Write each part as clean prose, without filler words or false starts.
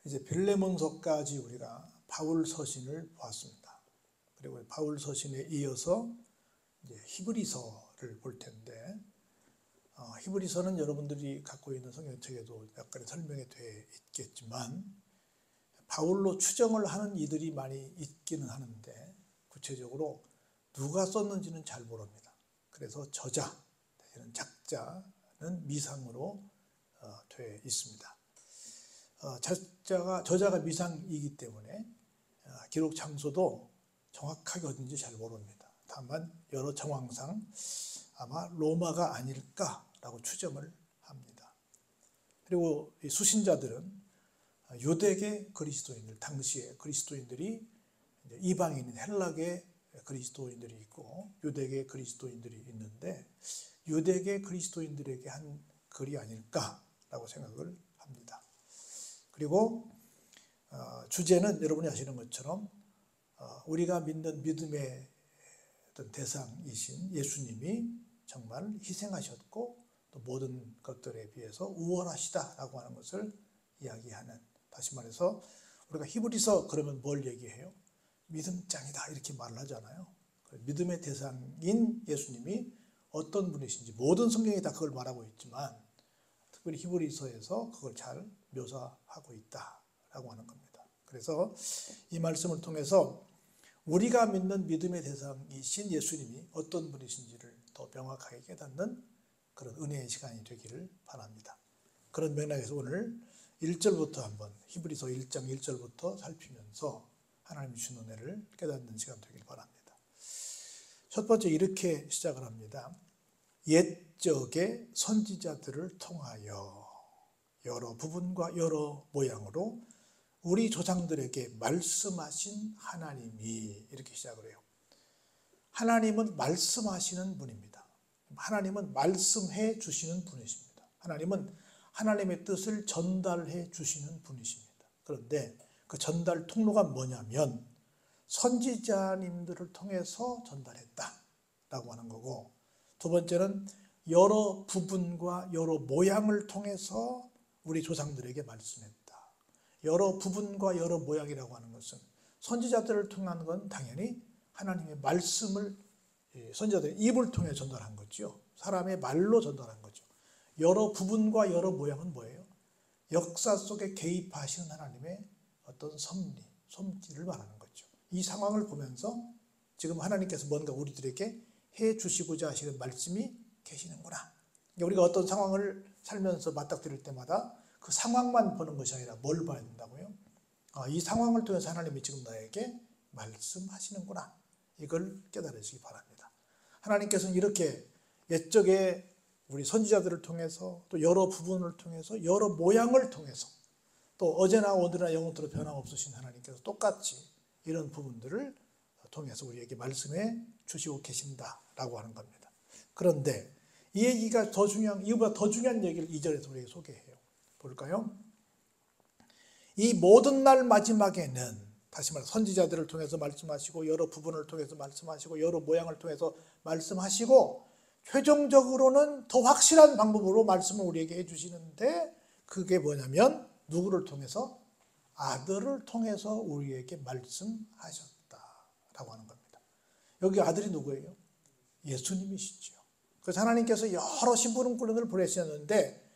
이제 빌레몬서까지 우리가 바울 서신을 보았습니다. 그리고 바울 서신에 이어서 이제 히브리서를 볼 텐데, 히브리서는 여러분들이 갖고 있는 성경책에도 약간의 설명이 되어 있겠지만 바울로 추정을 하는 이들이 많이 있기는 하는데 구체적으로 누가 썼는지는 잘 모릅니다. 그래서 저자, 작자는 미상으로 되어 있습니다. 저자가 미상이기 때문에 기록 장소도 정확하게 어딘지 잘 모릅니다. 다만 여러 정황상 아마 로마가 아닐까라고 추정을 합니다. 그리고 이 수신자들은 유대계 그리스도인들, 당시에 그리스도인들이 이방인인 헬라계 그리스도인들이 있고 유대계 그리스도인들이 있는데 유대계 그리스도인들에게 한 글이 아닐까라고 생각을 합니다. 그리고 주제는 여러분이 아시는 것처럼 우리가 믿는 믿음의 어떤 대상이신 예수님이 정말 희생하셨고 또 모든 것들에 비해서 우월하시다라고 하는 것을 이야기하는, 다시 말해서 우리가 히브리서 그러면 뭘 얘기해요? 믿음장이다 이렇게 말을 하잖아요. 믿음의 대상인 예수님이 어떤 분이신지 모든 성경이 다 그걸 말하고 있지만 특별히 히브리서에서 그걸 잘 묘사하고 있다라고 하는 겁니다. 그래서 이 말씀을 통해서 우리가 믿는 믿음의 대상이신 예수님이 어떤 분이신지를 더 명확하게 깨닫는 그런 은혜의 시간이 되기를 바랍니다. 그런 맥락에서 오늘 1절부터 한번 히브리서 1장 1절부터 살피면서 하나님의 주신 은혜를 깨닫는 시간 되길 바랍니다. 첫 번째 이렇게 시작을 합니다. 옛적의 선지자들을 통하여 여러 부분과 여러 모양으로 우리 조상들에게 말씀하신 하나님이, 이렇게 시작을 해요. 하나님은 말씀하시는 분입니다. 하나님은 말씀해 주시는 분이십니다. 하나님은 하나님의 뜻을 전달해 주시는 분이십니다. 그런데 그 전달 통로가 뭐냐면 선지자님들을 통해서 전달했다라고 하는 거고, 두 번째는 여러 부분과 여러 모양을 통해서 우리 조상들에게 말씀했다. 여러 부분과 여러 모양이라고 하는 것은 선지자들을 통한 건 당연히 하나님의 말씀을 선지자들의 입을 통해 전달한 거죠. 사람의 말로 전달한 거죠. 여러 부분과 여러 모양은 뭐예요? 역사 속에 개입하시는 하나님의 어떤 섭리, 솜씨를 말하는 거죠. 이 상황을 보면서 지금 하나님께서 뭔가 우리들에게 해 주시고자 하시는 말씀이 계시는구나. 우리가 어떤 상황을 살면서 맞닥뜨릴 때마다 그 상황만 보는 것이 아니라 뭘 봐야 된다고요? 이 상황을 통해서 하나님이 지금 나에게 말씀하시는구나. 이걸 깨달으시기 바랍니다. 하나님께서는 이렇게 옛적에 우리 선지자들을 통해서 또 여러 부분을 통해서 여러 모양을 통해서 또 어제나 오늘이나 영원토록 변함없으신 하나님께서 똑같이 이런 부분들을 통해서 우리에게 말씀해 주시고 계신다라고 하는 겁니다. 그런데 이 얘기가 더 중요한, 이거보다 더 중요한 얘기를 2절에서 우리에게 소개해요. 볼까요? 이 모든 날 마지막에는, 다시 말해 선지자들을 통해서 말씀하시고 여러 부분을 통해서 말씀하시고 여러 모양을 통해서 말씀하시고 최종적으로는 더 확실한 방법으로 말씀을 우리에게 해주시는데 그게 뭐냐면 누구를 통해서? 아들을 통해서 우리에게 말씀하셨다라고 하는 겁니다. 여기 아들이 누구예요? 예수님이시죠. 그래서 하나님께서 여러 심부름꾼을 보내셨는데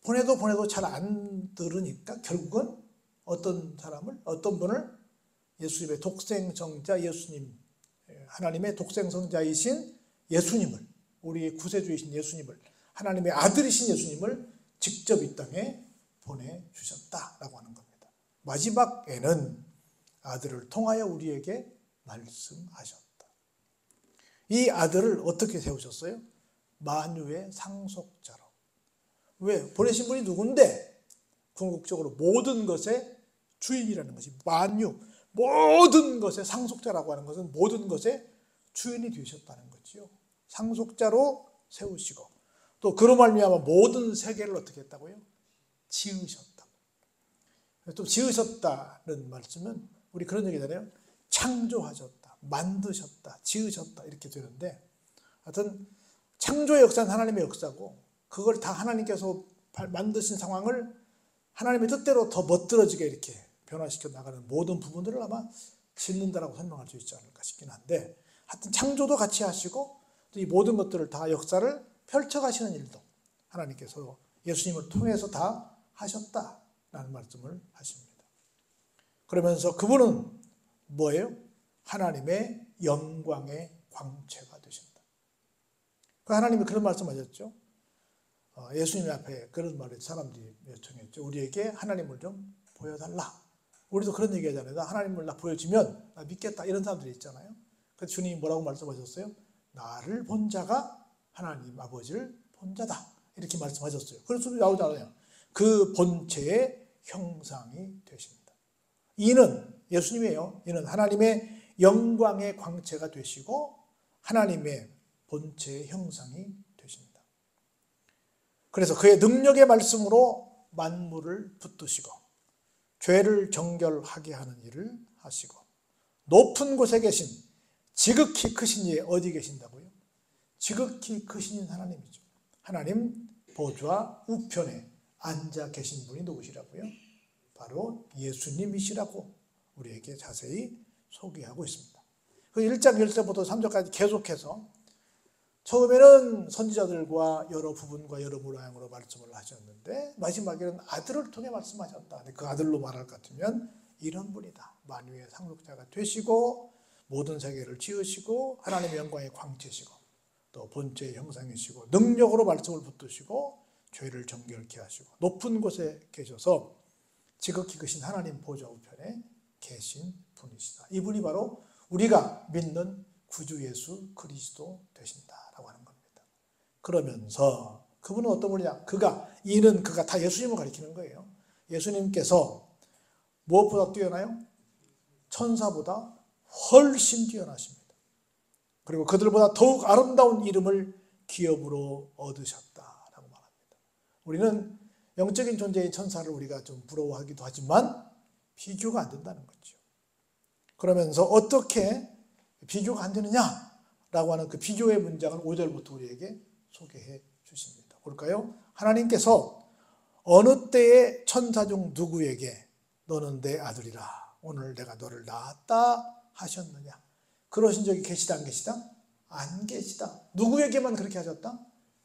보내도 잘 안 들으니까 결국은 어떤 사람을, 어떤 분을, 예수님의 독생성자 예수님, 하나님의 독생성자이신 예수님을, 우리의 구세주이신 예수님을, 하나님의 아들이신 예수님을 직접 이 땅에 보내주셨다라고 하는 겁니다. 마지막에는 아들을 통하여 우리에게 말씀하셨다. 이 아들을 어떻게 세우셨어요? 만유의 상속자로. 왜? 보내신 분이 누군데? 궁극적으로 모든 것의 주인이라는 것이 만유, 모든 것의 상속자라고 하는 것은 모든 것의 주인이 되셨다는 거지요. 상속자로 세우시고 또 그로 말미암아 모든 세계를 어떻게 했다고요? 지으셨다. 또 지으셨다는 말씀은 우리 그런 얘기잖아요. 창조하셨다, 만드셨다, 지으셨다 이렇게 되는데 하여튼 창조의 역사는 하나님의 역사고 그걸 다 하나님께서 만드신 상황을 하나님의 뜻대로 더 멋들어지게 이렇게 변화시켜 나가는 모든 부분들을 아마 짓는다라고 설명할 수 있지 않을까 싶긴 한데, 하여튼 창조도 같이 하시고 또 이 모든 것들을 다 역사를 펼쳐가시는 일도 하나님께서 예수님을 통해서 다 하셨다라는 말씀을 하십니다. 그러면서 그분은 뭐예요? 하나님의 영광의 광채가 되신다. 그 하나님이 그런 말씀하셨죠. 예수님 앞에 그런 말을 사람들이 요청했죠. 우리에게 하나님을 좀 보여달라. 우리도 그런 얘기 하잖아요. 나 하나님을 나 보여주면 나 믿겠다. 이런 사람들이 있잖아요. 그래서 주님이 뭐라고 말씀하셨어요? 나를 본 자가 하나님 아버지를 본 자다. 이렇게 말씀하셨어요. 그래서 나오잖아요. 그 본체의 형상이 되십니다. 이는 예수님이에요. 이는 하나님의 영광의 광채가 되시고 하나님의 본체의 형상이 되십니다. 그래서 그의 능력의 말씀으로 만물을 붙드시고 죄를 정결하게 하는 일을 하시고 높은 곳에 계신 지극히 크신 이에 어디 계신다고요? 지극히 크신 하나님이죠. 하나님 보좌 우편에 앉아 계신 분이 누구시라고요? 바로 예수님이시라고 우리에게 자세히 소개하고 있습니다. 그 1장 1절부터 3절까지 계속해서 처음에는 선지자들과 여러 부분과 여러 모양으로 말씀을 하셨는데 마지막에는 아들을 통해 말씀하셨다. 그 아들로 말할 것 같으면 이런 분이다. 만유의 상속자가 되시고 모든 세계를 지으시고 하나님의 영광의 광채시고 또 본체의 형상이시고 능력으로 말씀을 붙드시고 죄를 정결케 하시고 높은 곳에 계셔서 지극히 크신 하나님 보좌 우편에 계신 분이시다. 이분이 바로 우리가 믿는 구주 예수 그리스도 되신다라고 하는 겁니다. 그러면서 그분은 어떤 분이냐? 이는 그가 다 예수님을 가리키는 거예요. 예수님께서 무엇보다 뛰어나요? 천사보다 훨씬 뛰어나십니다. 그리고 그들보다 더욱 아름다운 이름을 기업으로 얻으셨다라고 말합니다. 우리는 영적인 존재인 천사를 우리가 좀 부러워하기도 하지만 비교가 안 된다는 거죠. 그러면서 어떻게 비교가 안 되느냐라고 하는 그 비교의 문장을 5절부터 우리에게 소개해 주십니다. 볼까요? 하나님께서 어느 때에 천사 중 누구에게 너는 내 아들이라 오늘 내가 너를 낳았다 하셨느냐? 그러신 적이 계시다 안 계시다? 안 계시다. 누구에게만 그렇게 하셨다?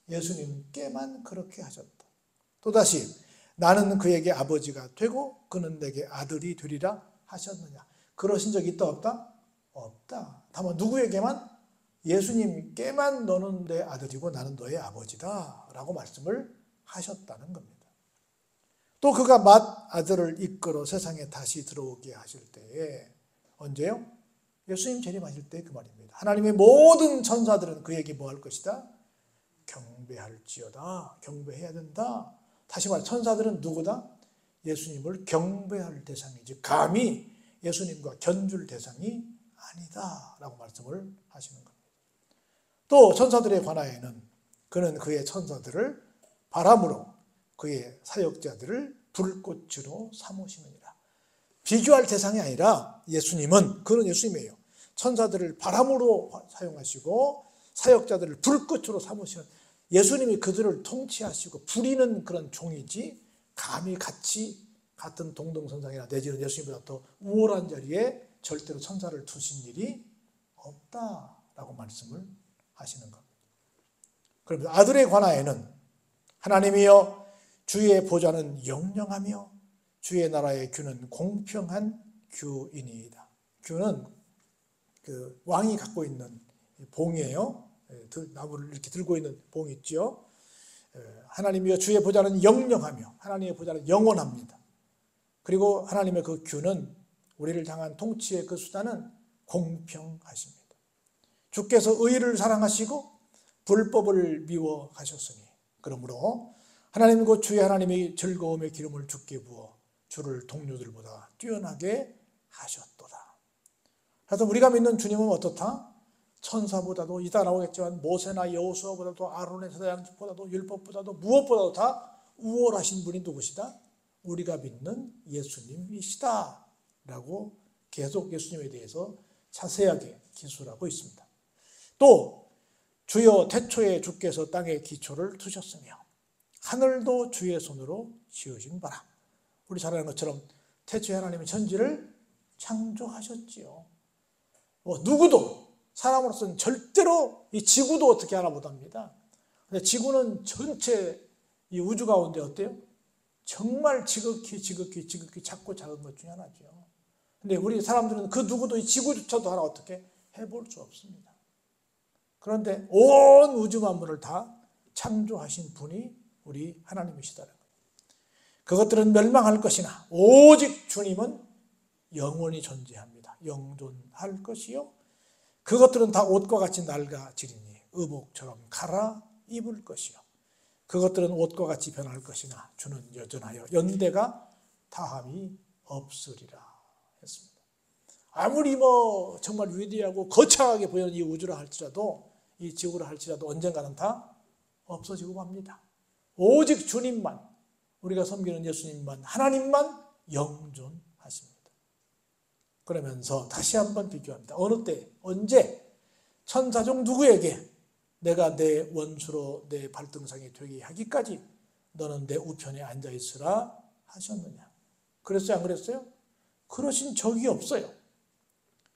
예수님께만 그렇게 하셨다. 또다시 나는 그에게 아버지가 되고 그는 내게 아들이 되리라 하셨느냐? 그러신 적이 있다 없다? 없다. 다만 누구에게만? 예수님께만 너는 내 아들이고 나는 너의 아버지다 라고 말씀을 하셨다는 겁니다. 또 그가 맏아들을 이끌어 세상에 다시 들어오게 하실 때에 언제요? 예수님 재림하실 때 그 말입니다. 하나님의 모든 천사들은 그에게 뭐 할 것이다? 경배할지어다. 경배해야 된다. 다시 말해 천사들은 누구다? 예수님을 경배할 대상이지 감히 예수님과 견줄 대상이 아니다 라고 말씀을 하시는 겁니다. 또 천사들에 관하여는 그는 그의 천사들을 바람으로 그의 사역자들을 불꽃으로 삼으시느니라. 비교할 대상이 아니라 예수님은 그는 예수님이에요. 천사들을 바람으로 사용하시고 사역자들을 불꽃으로 삼으시는 예수님이 그들을 통치하시고 부리는 그런 종이지 감히 같은 동등선상이나 내지는 예수님보다 더 우월한 자리에 절대로 천사를 두신 일이 없다라고 말씀을 하시는 겁니다. 그러면서 아들에 관하여는 하나님이여 주의 보좌는 영영하며 주의 나라의 규는 공평한 규이니이다. 규는 그 왕이 갖고 있는 봉이에요. 나무를 이렇게 들고 있는 봉이 있죠. 하나님이여 주의 보좌는 영영하며 하나님의 보좌는 영원합니다. 그리고 하나님의 그 규는 우리를 향한 통치의 그 수단은 공평하십니다. 주께서 의를 사랑하시고 불법을 미워하셨으니 그러므로 하나님 곧 주의 하나님이 즐거움의 기름을 주께 부어 주를 동료들보다 뛰어나게 하셨도다. 그래서 우리가 믿는 주님은 어떻다? 천사보다도 이따 나오겠지만 모세나 여호수아보다도 아론의 사양보다도 율법보다도 무엇보다도 다 우월하신 분이 누구시다? 우리가 믿는 예수님이시다 라고 계속 예수님에 대해서 자세하게 기술하고 있습니다. 또 주여 태초에 주께서 땅의 기초를 두셨으며 하늘도 주의 손으로 지으신 바라. 우리 잘 아는 것처럼 태초에 하나님은 천지를 창조하셨지요. 누구도 사람으로서는 절대로 이 지구도 어떻게 하나 못합니다. 근데 지구는 전체 이 우주 가운데 어때요? 정말 지극히 작고 작은 것 중에 하나죠. 근데 우리 사람들은 그 누구도 이 지구조차도 하나 어떻게 해볼 수 없습니다. 그런데 온 우주 만물을 다 창조하신 분이 우리 하나님이시다는 거예요. 그것들은 멸망할 것이나 오직 주님은 영원히 존재합니다. 영존할 것이요. 그것들은 다 옷과 같이 낡아지리니 의복처럼 갈아입을 것이요. 그것들은 옷과 같이 변할 것이나 주는 여전하여 연대가 다함이 없으리라 했습니다. 아무리 정말 위대하고 거창하게 보이는 이 우주라 할지라도 이 지구라 할지라도 언젠가는 다 없어지고 맙니다. 오직 주님만, 우리가 섬기는 예수님만, 하나님만 영존하십니다. 그러면서 다시 한번 비교합니다. 어느 때, 언제 천사 중 누구에게 내가 내 원수로 내 발등상이 되게 하기까지 너는 내 우편에 앉아있으라 하셨느냐. 그랬어요? 안 그랬어요? 그러신 적이 없어요.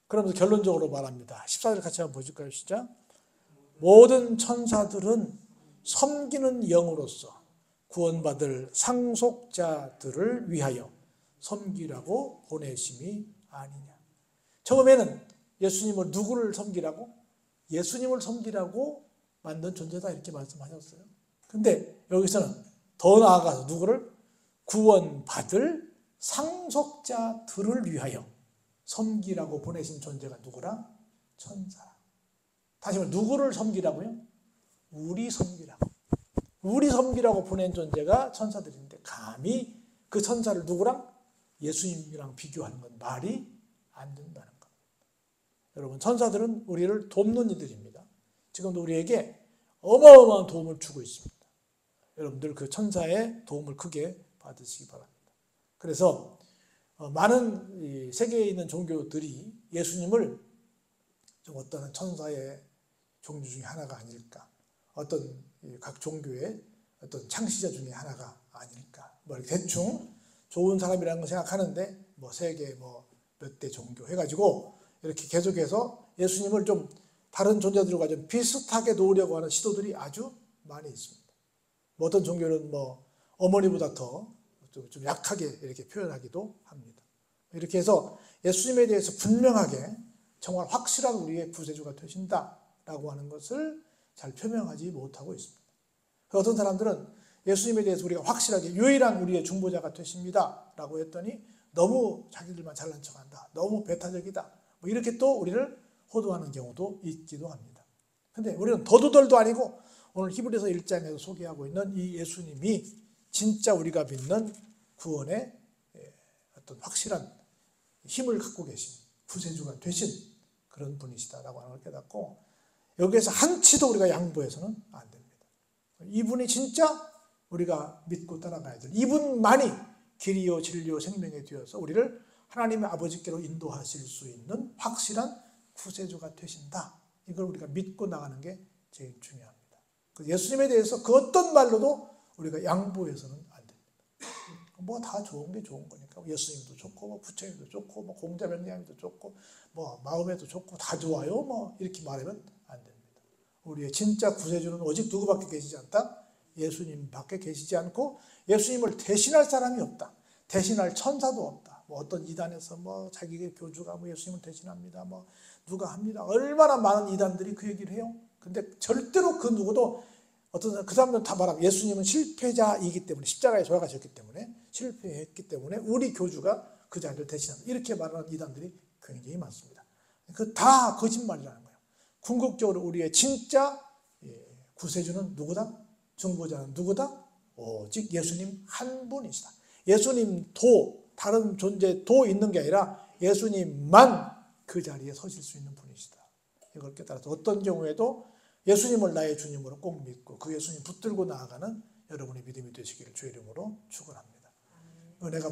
그러면서 결론적으로 말합니다. 14절 같이 한번 보실까요? 시작. 모든 천사들은 섬기는 영으로서 구원받을 상속자들을 위하여 섬기라고 보내심이 아니냐. 처음에는 예수님을 누구를 섬기라고? 예수님을 섬기라고 만든 존재다 이렇게 말씀하셨어요. 근데 여기서는 더 나아가서 누구를? 구원받을 상속자들을 위하여 섬기라고 보내신 존재가 누구라? 천사. 다시 말해 누구를 섬기라고요? 우리 섬기라고. 우리 섬기라고 보낸 존재가 천사들인데 감히 그 천사를 누구랑? 예수님이랑 비교하는 건 말이 안 된다는 겁니다. 여러분, 천사들은 우리를 돕는 이들입니다. 지금도 우리에게 어마어마한 도움을 주고 있습니다. 여러분들 그 천사의 도움을 크게 받으시기 바랍니다. 그래서 많은 세계에 있는 종교들이 예수님을 좀 어떤 천사의 종류 중에 하나가 아닐까, 어떤 각 종교의 어떤 창시자 중에 하나가 아닐까, 대충 좋은 사람이라는 걸 생각하는데 세계 몇 대 종교 해가지고 이렇게 계속해서 예수님을 좀 다른 존재들과 좀 비슷하게 놓으려고 하는 시도들이 아주 많이 있습니다. 어떤 종교는 어머니보다 더 좀 약하게 이렇게 표현하기도 합니다. 이렇게 해서 예수님에 대해서 분명하게 정말 확실한 우리의 구세주가 되신다라고 하는 것을 잘 표명하지 못하고 있습니다. 어떤 사람들은 예수님에 대해서 우리가 확실하게 유일한 우리의 중보자가 되십니다라고 했더니 너무 자기들만 잘난 척한다, 너무 배타적이다, 이렇게 또 우리를 호도하는 경우도 있기도 합니다. 그런데 우리는 더도덜도 아니고 오늘 히브리서 1장에서 소개하고 있는 이 예수님이 진짜 우리가 믿는 구원의 어떤 확실한 힘을 갖고 계신 구세주가 되신 그런 분이시다라고 하는 걸 깨닫고 여기에서 한치도 우리가 양보해서는 안 됩니다. 이분이 진짜 우리가 믿고 따라가야 될, 이분만이 길이요 진리요 생명이 되어서 우리를 하나님의 아버지께로 인도하실 수 있는 확실한 구세주가 되신다. 이걸 우리가 믿고 나가는 게 제일 중요합니다. 예수님에 대해서 그 어떤 말로도 우리가 양보해서는 안 됩니다. 다 좋은 게 좋은 거니까 예수님도 좋고 부처님도 좋고 공자명량도 좋고 마음에도 좋고 다 좋아요. 이렇게 말하면 안 됩니다. 우리의 진짜 구세주는 오직 누구밖에 계시지 않다? 예수님밖에 계시지 않고 예수님을 대신할 사람이 없다. 대신할 천사도 없다. 어떤 이단에서 자기의 교주가 예수님을 대신합니다. 누가 합니다. 얼마나 많은 이단들이 그 얘기를 해요. 근데 절대로 그 누구도 그 사람들은 다 말하면 예수님은 실패자이기 때문에 십자가에 돌아가셨기 때문에 실패했기 때문에 우리 교주가 그 자리를 대신한다. 이렇게 말하는 이단들이 굉장히 많습니다. 그 다 거짓말이라는 거예요. 궁극적으로 우리의 진짜 구세주는 누구다? 중보자는 누구다? 오직 예수님 한 분이시다. 예수님도 다른 존재도 있는 게 아니라 예수님만 그 자리에 서실 수 있는 분이시다. 이걸 깨달아서 어떤 경우에도 예수님을 나의 주님으로 꼭 믿고 그 예수님 붙들고 나아가는 여러분의 믿음이 되시기를 주의 이름으로 축원합니다. 은혜가